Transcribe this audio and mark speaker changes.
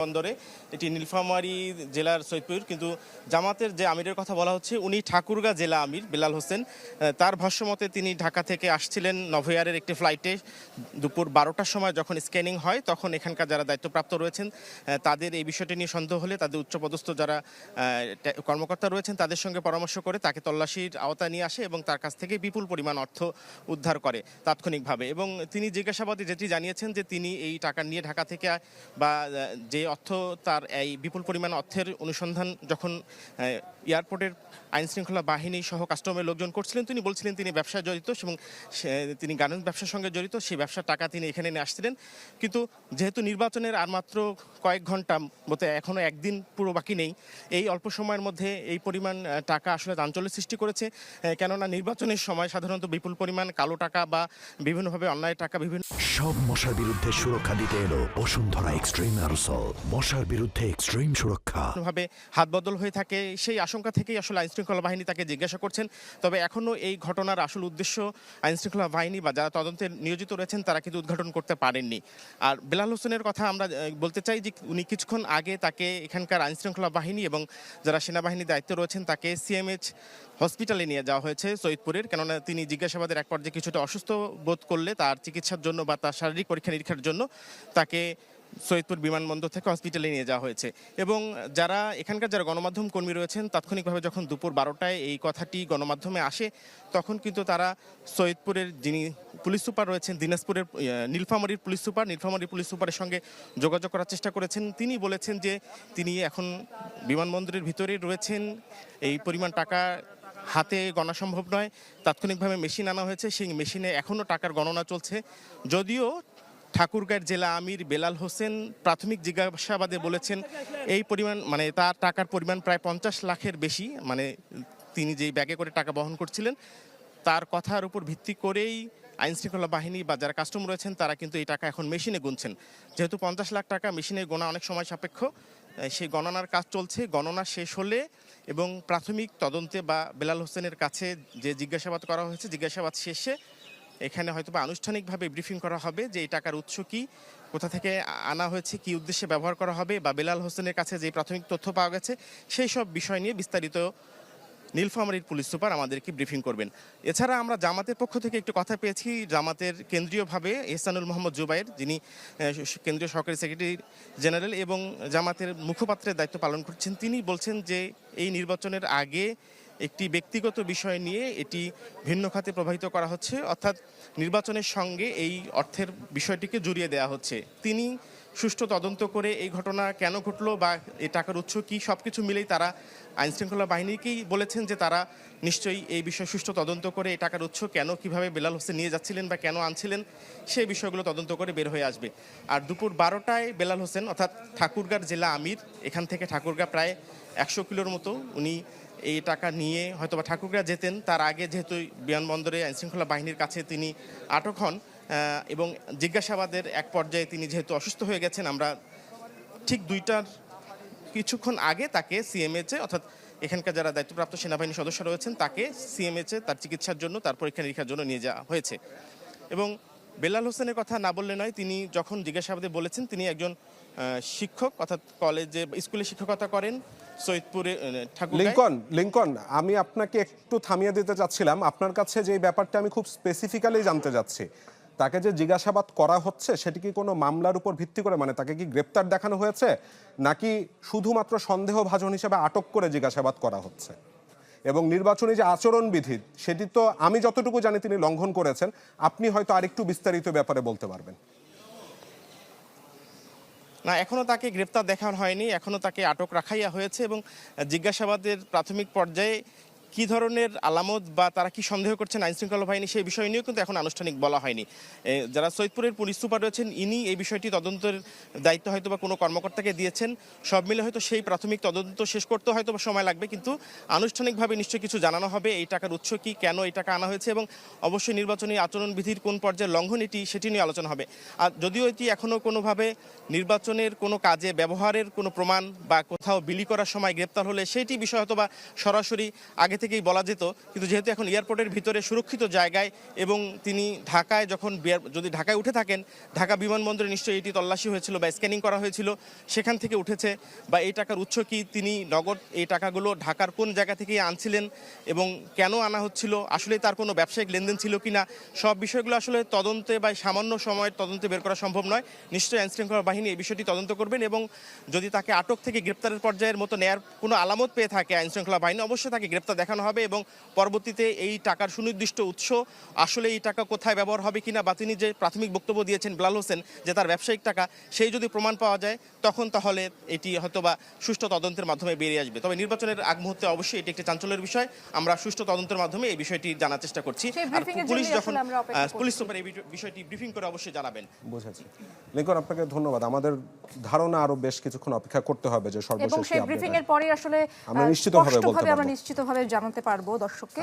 Speaker 1: বন্দরে এটি নীলফামারী জেলার সৈয়দপুর, কিন্তু জামাতের যে আমিরের কথা বলা হচ্ছে উনি ঠাকুরগাঁ জেলা আমির বেলাল হোসেন। তার ভাষ্যমতে তিনি ঢাকা থেকে আসছিলেন নভোএয়ারের একটি ফ্লাইটে। দুপুর 12টার সময় যখন স্ক্যানিং হয় তখন এখানকার যারা দায়িত্বপ্রাপ্ত রয়েছেন তাদের এই বিষয়টি নিয়ে সন্দেহ হলে তাদের উচ্চপদস্থ যারা কর্মকর্তা রয়েছেন তাদের সঙ্গে পরামর্শ করে তাকে তল্লাশির আওতায় নিয়ে আসে এবং তার কাছ থেকে বিপুল পরিমাণ অর্থ উদ্ধার করে তাৎক্ষণিকভাবে। এবং তিনি জিজ্ঞাসাবাদে যেটি জানিয়েছেন যে তিনি এই টাকা নিয়ে ঢাকা থেকে বা যে অর্থ তার এই বিপুল পরিমাণ অর্থের অনুসন্ধান যখন এয়ারপোর্টের আইনশৃঙ্খলা বাহিনী সহ কাস্টমের লোকজন করছিলেন, তিনি বলছিলেন তিনি ব্যবসায় জড়িত এবং তিনি গার্মেন্টস ব্যবসার সঙ্গে জড়িত, সেই ব্যবসার টাকা তিনি এখানে নিয়ে আসছিলেন। কিন্তু যেহেতু নির্বাচনের আর মাত্র কয়েক ঘন্টা মতো, এখনও একদিন পুরো বাকি নেই, এই অল্প সময়ের মধ্যে এই পরিমাণ টাকা আসলে চাঞ্চল্যের সৃষ্টি করেছে। কেননা নির্বাচনের সময় সাধারণত বিপুল পরিমাণ কালো টাকা বা বিভিন্নভাবে অন্যায় টাকা
Speaker 2: সব মশার বিরুদ্ধে সুরক্ষা দিতে এলো বসুন্ধরা এক্সট্রিম অ্যারোসল। মশার বিরুদ্ধে এক্সট্রিম সুরক্ষা
Speaker 1: ভাবে হাত বদল হয়ে থাকে, সেই আশঙ্কা থেকেই আসলে আইনশৃঙ্খলা বাহিনী তাকে জিজ্ঞাসা করছেন। তবে এখনও এই ঘটনার আসল উদ্দেশ্য আইনশৃঙ্খলা বাহিনী বা যারা তদন্তে নিয়োজিত রয়েছেন তারা কিন্তু উদ্ঘাটন করতে পারেননি। আর বেলাল হোসেনের কথা আমরা বলতে চাই যে উনি কিছুক্ষণ আগে তাকে এখানকার আইনশৃঙ্খলা বাহিনী এবং যারা সেনাবাহিনীর দায়িত্বে রয়েছেন তাকে সিএমএইচ হসপিটালে নিয়ে যাওয়া হয়েছে সৈয়দপুরের। কেননা তিনি জিজ্ঞাসাবাদের এক পর্যায়ে কিছুটা অসুস্থ বোধ করলে তার চিকিৎসার জন্য বা তার শারীরিক পরীক্ষা নিরীক্ষার জন্য তাকে সৈয়দপুর বিমানবন্দর থেকে হসপিটালে নিয়ে যাওয়া হয়েছে। এবং যারা এখানকার যারা গণমাধ্যম কর্মী রয়েছেন তাৎক্ষণিকভাবে যখন দুপুর 12টায় এই কথাটি গণমাধ্যমে আসে তখন কিন্তু তারা সৈয়দপুরের যিনি পুলিশ সুপার রয়েছেন, দিনাজপুরের নীলফামারীর পুলিশ সুপারের সঙ্গে যোগাযোগ করার চেষ্টা করেছেন। তিনি বলেছেন যে তিনি এখন বিমানবন্দরের ভিতরে রয়েছেন, এই পরিমাণ টাকা হাতে গণনা সম্ভব নয়। তাৎক্ষণিকভাবে মেশিন আনা হয়েছে, সেই মেশিনে এখনও টাকার গণনা চলছে। যদিও ঠাকুরগাঁর জেলা আমির বেলাল হোসেন প্রাথমিক জিজ্ঞাসাবাদে বলেছেন এই পরিমাণ তার টাকার পরিমাণ প্রায় 50 লাখের বেশি, তিনি যেই ব্যাগে করে টাকা বহন করছিলেন তার কথার উপর ভিত্তি করেই আইনশৃঙ্খলা বাহিনী বা যারা কাস্টম রয়েছেন তারা কিন্তু এই টাকা এখন মেশিনে গুনছেন। যেহেতু 50 লাখ টাকা মেশিনে গোনা অনেক সময় সাপেক্ষ, সেই গণনার কাজ চলছে। গণনা শেষ হলে এবং প্রাথমিক তদন্তে বা বেলাল হোসেনের কাছে যে জিজ্ঞাসাবাদ করা হয়েছে, জিজ্ঞাসাবাদ শেষে এখানে হয়তো বা আনুষ্ঠানিকভাবে ব্রিফিং করা হবে যে এই টাকার উৎস কী, কোথা থেকে আনা হয়েছে, কী উদ্দেশ্যে ব্যবহার করা হবে, বা বেলাল হোসেনের কাছে যে প্রাথমিক তথ্য পাওয়া গেছে সেই সব বিষয় নিয়ে বিস্তারিত নীলফামারীর পুলিশ সুপার আমাদেরকে ব্রিফিং করবেন। এছাড়া আমরা জামাতের পক্ষ থেকে একটু কথা পেয়েছি। জামাতের কেন্দ্রীয়ভাবে এহসানুল মোহাম্মদ জুবাইর, যিনি কেন্দ্রীয় সহকারী সেক্রেটারি জেনারেল এবং জামাতের মুখপাত্রের দায়িত্ব পালন করছেন, তিনি বলছেন যে এই নির্বাচনের আগে একটি ব্যক্তিগত বিষয় নিয়ে এটি ভিন্ন খাতে প্রবাহিত করা হচ্ছে, অর্থাৎ নির্বাচনের সঙ্গে এই অর্থের বিষয়টিকে জড়িয়ে দেওয়া হচ্ছে। তিনি সুষ্ঠু তদন্ত করে এই ঘটনা কেন ঘটলো বা এই টাকার উৎস কী সব কিছু মিলেই তারা আইনশৃঙ্খলা বাহিনীকেই বলেছেন যে তারা নিশ্চয়ই এই বিষয়ে সুষ্ঠু তদন্ত করে এই টাকার উৎস কেন, কিভাবে বেলাল হোসেন নিয়ে যাচ্ছিলেন বা কেন আনছিলেন সেই বিষয়গুলো তদন্ত করে বের হয়ে আসবে। আর দুপুর 12টায় বেলাল হোসেন অর্থাৎ ঠাকুরগাঁর জেলা আমির, এখান থেকে ঠাকুরগাঁ প্রায় 100 কিলোর মতো, উনি এই টাকা নিয়ে হয়তোবা ঠাকুরগাঁ যেতেন। তার আগে যেহেতু বিমানবন্দরে আইনশৃঙ্খলা বাহিনীর কাছে তিনি আটক হন এবং জিজ্ঞাসাবাদের এক পর্যায়ে তিনি যেহেতু অসুস্থ হয়ে গেছেন, আমরা ঠিক 2টার কিছুক্ষণ আগে তাকে সিএমএইচে অর্থাৎ এখানকার যারা দায়িত্বপ্রাপ্ত সেনাবাহিনী সদস্য রয়েছেন তাকে সিএমএইচে তার চিকিৎসার জন্য, তার পরীক্ষা নিরীক্ষার জন্য নিয়ে যাওয়া হয়েছে। এবং বেলাল হোসেনের কথা না বললে নয়, তিনি যখন জিজ্ঞাসাবাদে বলেছেন তিনি একজন শিক্ষক, অর্থাৎ কলেজে স্কুলে শিক্ষকতা করেন সৈয়দপুরে
Speaker 3: লিংকন, আমি আপনাকে একটু থামিয়ে দিতে চাচ্ছিলাম। আপনার কাছে যে ব্যাপারটা আমি খুব স্পেসিফিক্যালি জানতে যাচ্ছি, তাকে যে জিজ্ঞাসাবাদ করা হচ্ছে সেটি কি কোনো মামলার উপর ভিত্তি করে, তাকে কি গ্রেপ্তার দেখানো হয়েছে নাকি শুধুমাত্র সন্দেহভাজন হিসেবে আটক করে জিজ্ঞাসাবাদ করা হচ্ছে? এবং নির্বাচনী যে আচরণবিধি সেটি তো আমি যতটুকু জানি তিনি লঙ্ঘন করেছেন, আপনি হয়তো আরেকটু বিস্তারিত ব্যাপারে বলতে পারবেন।
Speaker 1: না, এখনও তাকে গ্রেপ্তার দেখানো হয়নি, এখনও তাকে আটক রাখাইয়া হয়েছে এবং জিজ্ঞাসাবাদের প্রাথমিক পর্যায়ে কী ধরনের আলামত বা তারা কি সন্দেহ করছেন আইনশৃঙ্খলা বাহিনী সেই বিষয় নিয়েও কিন্তু এখন আনুষ্ঠানিক বলা হয়নি। যারা সৈয়দপুরের পুলিশ সুপার রয়েছেন ইনি এই বিষয়টি তদন্তের দায়িত্ব হয়তো বা কোনো কর্মকর্তাকে দিয়েছেন। সব মিলে হয়তো সেই প্রাথমিক তদন্ত শেষ করতে হয়তো বা সময় লাগবে, কিন্তু আনুষ্ঠানিকভাবে নিশ্চয়ই কিছু জানানো হবে এই টাকার উৎস কী, কেন এই টাকা আনা হয়েছে এবং অবশ্যই নির্বাচনী আচরণবিধির কোন পর্যায়ে লঙ্ঘন সেটি নিয়ে আলোচনা হবে। আর যদিও এটি এখনও কোনোভাবে নির্বাচনের কোনো কাজে ব্যবহারের কোনো প্রমাণ বা কোথাও বিলি করার সময় গ্রেপ্তার হলে সেইটি বিষয় হয়তো বা সরাসরি আগে থেকেই বলা যেত, কিন্তু যেহেতু এখন এয়ারপোর্টের ভিতরে সুরক্ষিত জায়গায় এবং তিনি ঢাকায় যখন যদি ঢাকায় উঠে থাকেন, ঢাকা বিমানবন্দরে নিশ্চয়ই এটি তল্লাশি হয়েছিল বা স্ক্যানিং করা হয়েছিল, সেখান থেকে উঠেছে বা এই টাকার উৎস কি, তিনি নগদ এই টাকাগুলো ঢাকার কোন জায়গা থেকে আনছিলেন এবং কেন আনা হচ্ছিল, আসলে তার কোনো ব্যবসায়িক লেনদেন ছিল কিনা, সব বিষয়গুলো আসলে তদন্তে বা সামান্য সময়ের তদন্তে বের করা সম্ভব নয়। নিশ্চয়ই আইনশৃঙ্খলা বাহিনী এই বিষয়টি তদন্ত করবেন এবং যদি তাকে আটক থেকে গ্রেপ্তারের পর্যায়ের মতো নেয়ার কোনো আলামত পেয়ে থাকে আইনশৃঙ্খলা বাহিনী, অবশ্যই তাকে গ্রেপ্তার দেখানো হবে এবং পরবর্তীতে এই টাকার সুনির্দিষ্ট উৎস, আসলে এই টাকা কোথায় ব্যবহার হবে কিনা, বা তিনি যে প্রাথমিক বক্তব্য দিয়েছেন বেলাল হোসেন যে তার ব্যবসায়িক টাকা, সেই যদি প্রমাণ পাওয়া যায় তখন তাহলে এটি হয়তোবা সুষ্ঠু তদন্তের মাধ্যমে বেরিয়ে আসবে। তবে নির্বাচনের আগ মুহূর্তে অবশ্যই এটি একটি চাঞ্চল্যের বিষয়, আমরা সুষ্ঠু তদন্তের মাধ্যমে এই বিষয়টি জানার চেষ্টা করছি। আর পুলিশ যখন পুলিশ সুপার এই বিষয়টি ব্রিফিং করে অবশ্যই জানাবেন।
Speaker 3: বুঝেছি। লিঙ্কন, আপনাকে ধন্যবাদ। আমাদের ধারণা আরো বেশ কিছুক্ষণ অপেক্ষা করতে হবে যে
Speaker 4: এবং
Speaker 3: সর্বশেষ
Speaker 4: সেই ব্রিফিং এর পরে আসলে
Speaker 3: আমরা নিশ্চিতভাবে বলতে পারবো।
Speaker 4: আমরা নিশ্চিতভাবে জানাতে পারবো দর্শককে।